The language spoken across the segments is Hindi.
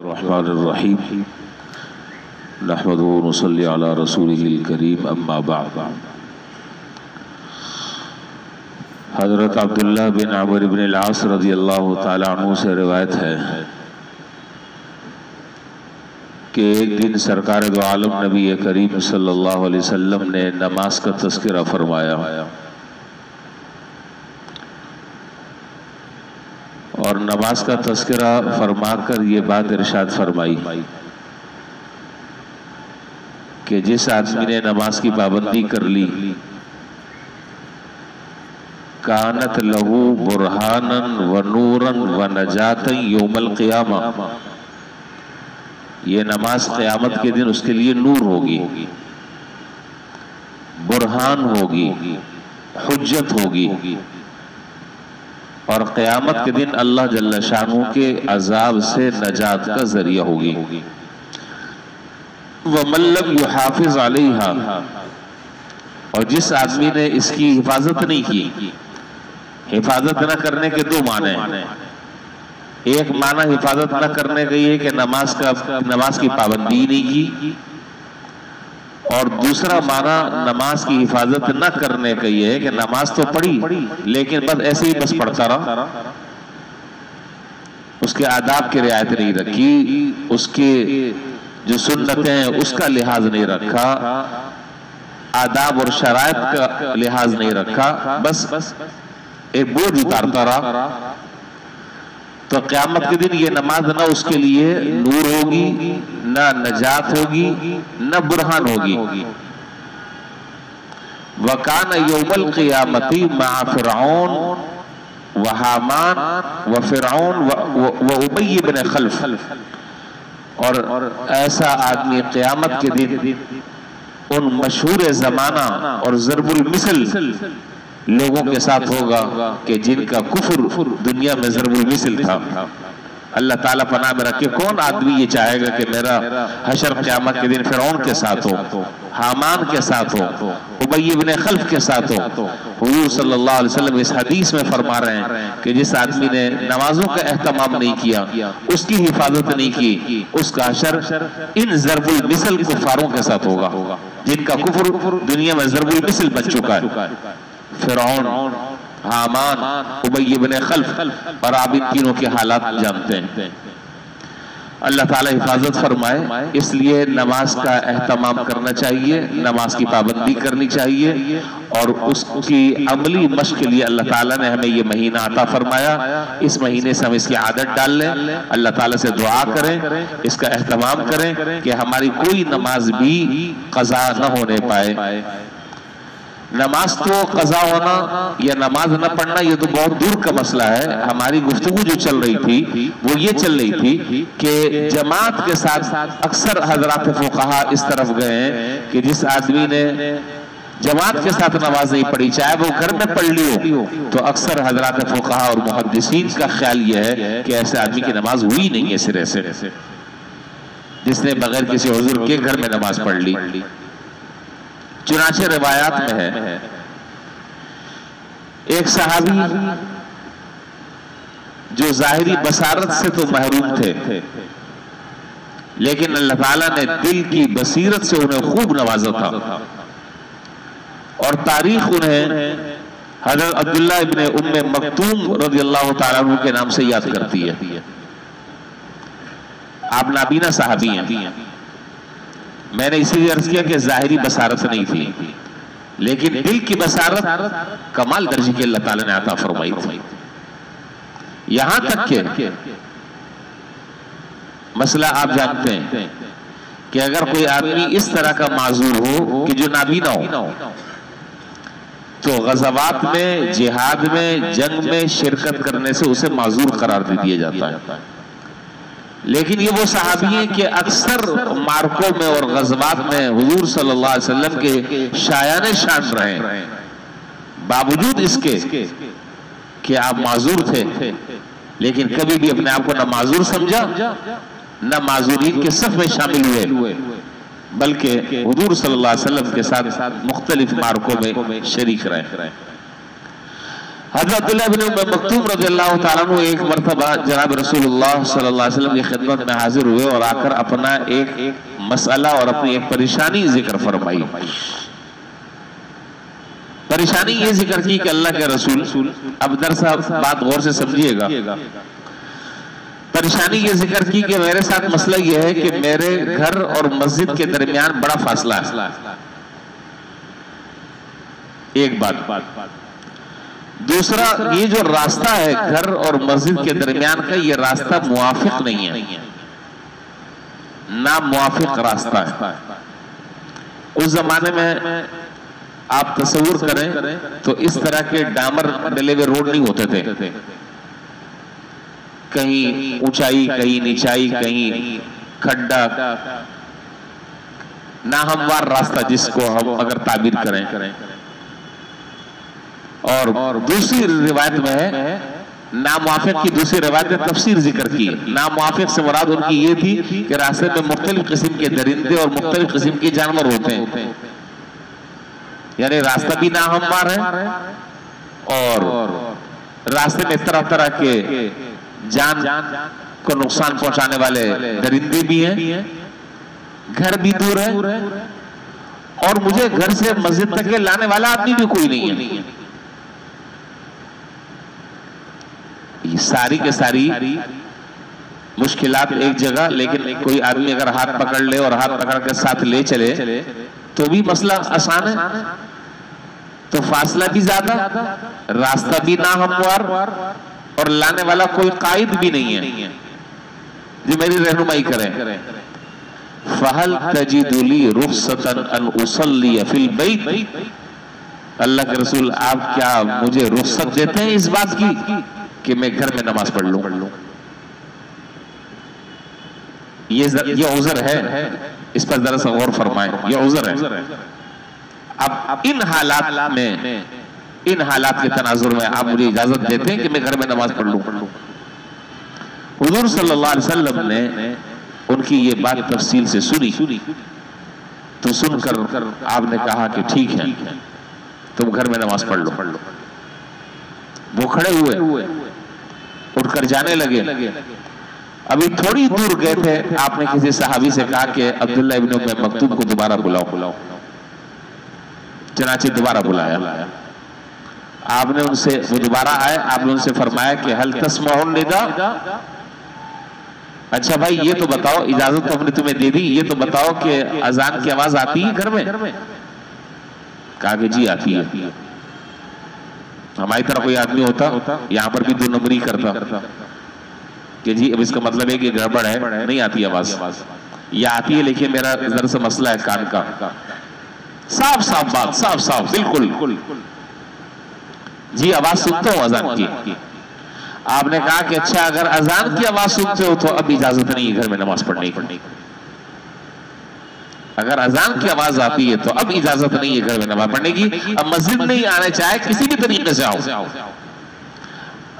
रहमानिर्रहीम नहमदुहु व नसल्ली अला रसूलिहिल करीम अम्मा बअद। हज़रत अब्दुल्लाह बिन अमर इब्न अल-आस रज़ियल्लाहु ताला अन्हु से रिवायत है कि एक दिन सरकार दो आलम नबी करीम सल्लल्लाहु अलैहि वसल्लम ने नमाज का तज़किरा फरमाया और नमाज का तज़किरा फरमाकर ये बात इरशाद फरमाई कि जिस आदमी ने नमाज की पाबंदी कर ली कानत लहू बुरहानन व नूरन व नजातन यौमल क़ियामा, ये नमाज क़यामत के दिन उसके लिए नूर होगी, बुरहान होगी, हुज्जत होगी और क़यामत के दिन अल्लाह जल्ल शानहू के अजाब से नजात का जरिया होगी। वमन लम युहाफिज़ अलैहा, और जिस आदमी ने इसकी हिफाजत नहीं की, हिफाजत न करने के दो माने हैं। एक माना हिफाजत न करने का ये कि नमाज की पाबंदी नहीं की, और दूसरा माना नमाज की हिफाजत न करने का ये है कि नमाज तो पढ़ी लेकिन बस ऐसे ही बस पढ़ता रहा, उसके आदाब की रियायत नहीं रखी, उसके जो सुन्नतें हैं उसका लिहाज नहीं रखा, आदाब और शराइत का लिहाज नहीं रखा, बस एक बोझ उतारता रहा, तो क़यामत के दिन ये नमाज ना उसके लिए नूर होगी, ना नजात होगी, न बुरहान होगी। वकान यौमल क़ियामती मअ फ़िरऔन व हामान व फ़िरऔन व उबय इब्न खल्फ, और ऐसा आदमी क़यामत के दिन उन मशहूर ज़माना और ज़रबुल मिसल लोगों के साथ होगा कि जिनका कुफ्र दुनिया में ज़रबुल मिसल था। अल्लाह ताला पनाह में रखे, कौन आदमी ये चाहेगा कि मेरा हशर क़यामत के दिन फ़िरऔन के साथ हो, हामान के साथ हो, उबय इब्न खल्फ के साथ हो। हुज़ूर सल्लल्लाहु अलैहि वसल्लम इस हदीस में फरमा रहे हैं कि जिस आदमी ने नमाजों का एहतमाम नहीं किया, उसकी हिफाजत नहीं की, उसका हशर इन ज़रबुल मिसल कुफ़ारों के साथ होगा जिनका कुफ्र दुनिया में ज़रबुल मिसल बन चुका है। फ़िरऔन, हामान, उबय इब्न खल्फ, और आप इन तीनों के हालात जानते हैं। अल्लाह ताला हिफाजत फरमाए, इसलिए नमाज का एहतमाम करना चाहिए, नमाज की पाबंदी करनी चाहिए और उसकी अमली मश्क के लिए अल्लाह ताला ने हमें ये महीना अता फरमाया। इस महीने से हम इसकी आदत डाल लें, अल्लाह ताला से दुआ करें, इसका एहतमाम करें कि हमारी कोई नमाज भी क़ज़ा न होने पाए। नमाज तो क़ज़ा होना या नमाज न पढ़ना ये तो बहुत दूर का मसला है। हमारी गुफ्तगू जो चल रही थी वो ये चल रही थी कि जमात के साथ अक्सर हज़रात फ़ुक़हा इस तरफ गए हैं कि जिस आदमी ने जमात के साथ नमाज नहीं पढ़ी, चाहे वो घर में पढ़ ली हो, तो अक्सर हज़रात फ़ुक़हा और मुहद्दिसीन का ख्याल ये है कि ऐसे आदमी की नमाज हुई नहीं है सिरे से, जिसने बगैर किसी हुज़ूर के घर में नमाज पढ़ ली। चुनाचे रिवायात में है एक सहाबी जो ज़ाहिरी बसारत से तो महरूम थे, लेकिन अल्लाह ताला ने दिल की बसीरत से उन्हें खूब नवाजा था और तारीख उन्हें हज़रत अब्दुल्लाह इब्न उम्मे मक्तूम रज़ियल्लाहु ताला अन्हु के नाम से याद करती है। आप नाबीना सहाबी हैं। मैंने इसीलिए अर्ज किया कि ज़ाहिरी बसारत नहीं थी, लेकिन दिल की बसारत कमाल दर्जे की अल्लाह ताला ने अता फरमाई थी। यहां तक के मसला आप जानते हैं कि अगर कोई आदमी इस तरह का माजूर हो कि जो नाबीना हो, तो ग़ज़वात में, जिहाद में, जंग में शिरकत करने से उसे माजूर करार दे दिया जाता है। लेकिन ये वो सहाबी हैं कि अक्सर मार्कों में और ग़ज़वात में हुज़ूर सल्लल्लाहु अलैहि वसल्लम के शायाने शान रहे, बावजूद इसके कि आप माजूर थे, लेकिन कभी भी अपने आप को न माजूर समझा न माजूरीन के सफ में शामिल हुए, बल्कि हुज़ूर सल्लल्लाहु अलैहि वसल्लम के साथ मुख्तलिफ मार्कों में शरीक रहे। हज़रत अब्दुल्लाह इब्न उम्म मक्तूम रज़ियल्लाहु ताला अन्हु एक मरतबा जनाब रसूलुल्लाह सल्लल्लाहु अलैहि वसल्लम की खिदमत में हाजिर हुए और आकर अपना एक मसला और अपनी एक परेशानी जिक्र फरमाई। परेशानी ये जिक्र की कि अल्लाह के रसूल, अब दरअसल बात गौर से समझिएगा, परेशानी ये जिक्र की कि मेरे साथ मसला ये है कि मेरे घर और मस्जिद के दरमियान बड़ा फासला है। एक बात। दूसरा, ये जो रास्ता है घर और मस्जिद के दरमियान का, ये रास्ता मुआफिक नहीं है, ना मुआफिक रास्ता है। उस जमाने में आप तस्वुर करें तो इस तरह के डामर डले हुए रोड नहीं होते थे, कहीं ऊंचाई कहीं नीचाई कहीं खड्डा, ना हमवार रास्ता जिसको हम अगर ताबीर करें। और दूसरी रिवायत में है नामुआफिक की दूसरी रिवायत में तफसीर जिक्र की। नामुआफिक से मुराद उनकी ये थी कि रास्ते में मुख्तलिफ किस्म के दरिंदे और मुख्तलिफ किस्म के जानवर होते हैं, यानी रास्ता भी नाहमवार है और रास्ते में तरह तरह के जान को नुकसान पहुंचाने वाले दरिंदे भी हैं, घर भी दूर है और मुझे घर से मस्जिद तक लाने वाला आदमी भी कोई नहीं है। ये सारी के सारी मुश्किलात एक जगह, लेकिन कोई आदमी अगर हाथ पकड़ ले और हाथ पकड़ के साथ ले चले तो भी मसला आसान है। तो फासला भी ज्यादा, रास्ता भी नाहमवार और लाने वाला कोई कायद भी नहीं है जो मेरी रहनुमाई करे। फहल तजिदुली रुखसतन अन उसल्ली फिल बैत, अल्लाह के रसूल आप क्या मुझे रुखसत देते हैं इस बात की कि मैं घर में नमाज पढ़ लूं? ये उज़र है, इस पर जरा सा गौर फरमाएं, ये उज़र है। अब इन हालात में, इन हालात के तनाजुर में आप मुझे इजाजत देते हैं कि मैं घर में नमाज पढ़ लूं? हुजूर सल्लल्लाहु अलैहि वसल्लम ने उनकी ये बात तफसील से सुनी तो सुनकर आपने कहा कि ठीक है, तुम घर में नमाज पढ़ लो। वो खड़े हुए, उठकर जाने लगे। अभी थोड़ी दूर गए थे, आपने किसी सहाबी से कहा कि अब्दुल्ला इब्न उम्म मक्तूम को दोबारा बुलाओ। चनाचे दोबारा बुलाया। आपने उनसे, वो दोबारा आए, आपने उनसे फरमाया कि हल तस्माउन निदा, अच्छा भाई ये तो बताओ, इजाजत तो हमने तुम्हें दे दी, ये तो बताओ कि अजान की आवाज आती है घर में? कहा कि जी आती है। हमारी तरह कोई आदमी होता यहाँ पर भी 2 नंबरी करता कि जी अब इसका मतलब है कि गड़बड़ है, नहीं आती आवाज, या आती है लेकिन मेरा जरा सा मसला है कान का। साफ साफ बात, साफ साफ बिल्कुल जी आवाज सुनते हो अजान की। आपने कहा कि अच्छा अगर अजान की आवाज सुनते हो तो अब इजाजत नहीं है घर में नमाज पढ़ने की। अगर अजान की आवाज आती है तो अब इजाजत नहीं है घर में नमाज पढ़ने की। अब मस्जिद नहीं आने चाहे किसी भी तरीके से आओ।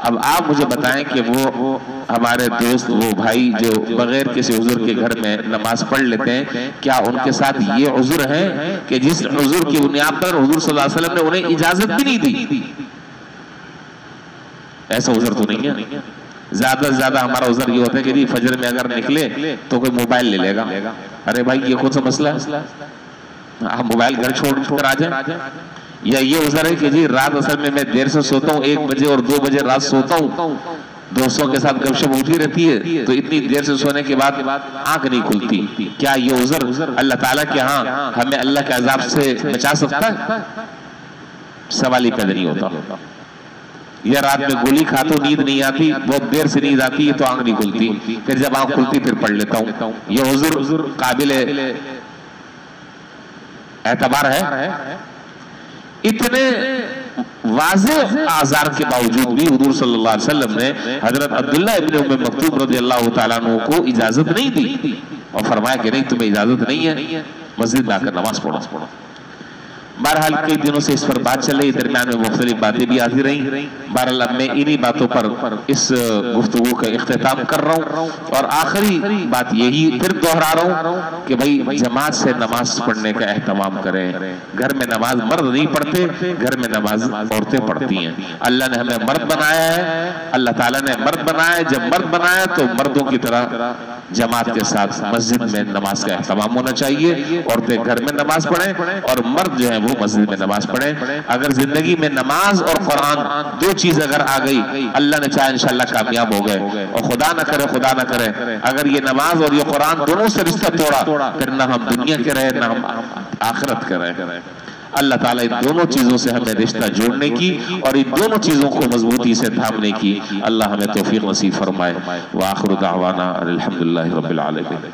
अब आप मुझे बताएं कि वो हमारे दोस्त, वो भाई जो बगैर किसी उज़्र के घर में नमाज पढ़ लेते हैं, क्या उनके साथ ये उज़्र है कि जिस उज़्र की बुनियाद पर हुज़ूर सल्लल्लाहु अलैहि वसल्लम ने उन्हें इजाजत भी नहीं दी? ऐसा उज़्र तो नहीं है। ज्यादा से ज्यादा हमारा उज़्र ये होता है कि जी फजर में अगर निकले तो कोई मोबाइल ले लेगा। अरे भाई ये कौन सा मसला है, आप मोबाइल घर छोड़ कर आ जाए। या ये उज़्र है कि जी रात असल में मैं देर से सोता हूँ, 1 बजे और 2 बजे रात सोता हूँ, दोस्तों के साथ गपशप होती रहती है, तो इतनी देर से सोने के बाद आंख नहीं खुलती। क्या ये उज़्र अल्लाह ताला के यहाँ हमें अल्लाह के अजाब से बचा सकता है? सवाल ही पैदा नहीं होता। या रात में गोली खाते नींद नहीं आती, बहुत देर से नींद आती है तो आंख नहीं खुलती, फिर जब आंख खुलती फिर पढ़ लेता हूँ। ये उज़्र काबिल एतबार है? इतने वाज़ेह आज़ार के बावजूद भी हुज़ूर सल्लल्लाहु अलैहि वसल्लम ने हजरत अब्दुल्लाह इब्न उम्म मक्तूम रज़ियल्लाहु ताला अन्हु को इजाजत नहीं दी और फरमाया कि नहीं, तुम्हें इजाजत नहीं है, मस्जिद में आकर नमाज पढ़ो। बहरहाल कई दिनों से इस पर बात चल रही, दरमियान में मुख्तलिफ बातें भी आती रही। बहरहाल अब मैं इन्हीं बातों पर इस गुफ्तगू का इख्तिताम कर रहा हूँ और आखिरी बात यही फिर दोहरा रहा हूँ कि भाई जमात से नमाज पढ़ने का एहतमाम करें। घर में नमाज मर्द नहीं पढ़ते, घर में नमाज औरतें पढ़ती हैं। अल्लाह ने हमें मर्द बनाया है, अल्लाह ताला ने मर्द बनाया है। जब मर्द बनाया तो मर्दों की तरह जमात के साथ मस्जिद में नमाज का एहतमाम होना चाहिए। औरतें घर में नमाज पढ़ें और मर्द जो है वो मस्जिद में नमाज पढ़ें। अगर जिंदगी में नमाज और कुरान दो चीज अगर आ गई, अल्लाह ने चाहे इंशाल्लाह कामयाब हो गए। और खुदा ना करे अगर ये नमाज और ये कुरान दोनों से रिश्ता तोड़ा, फिर ना हम दुनिया के रहे ना हम आखिरत के रहे। अल्लाह ताला इन दोनों चीजों से हमें रिश्ता जोड़ने की और इन दोनों चीजों को मजबूती से थामने की अल्लाह हमें तौफीक नसीब फरमाए। व आखिर दावाना अल्हम्दुलिल्लाहि रब्बिल आलमीन।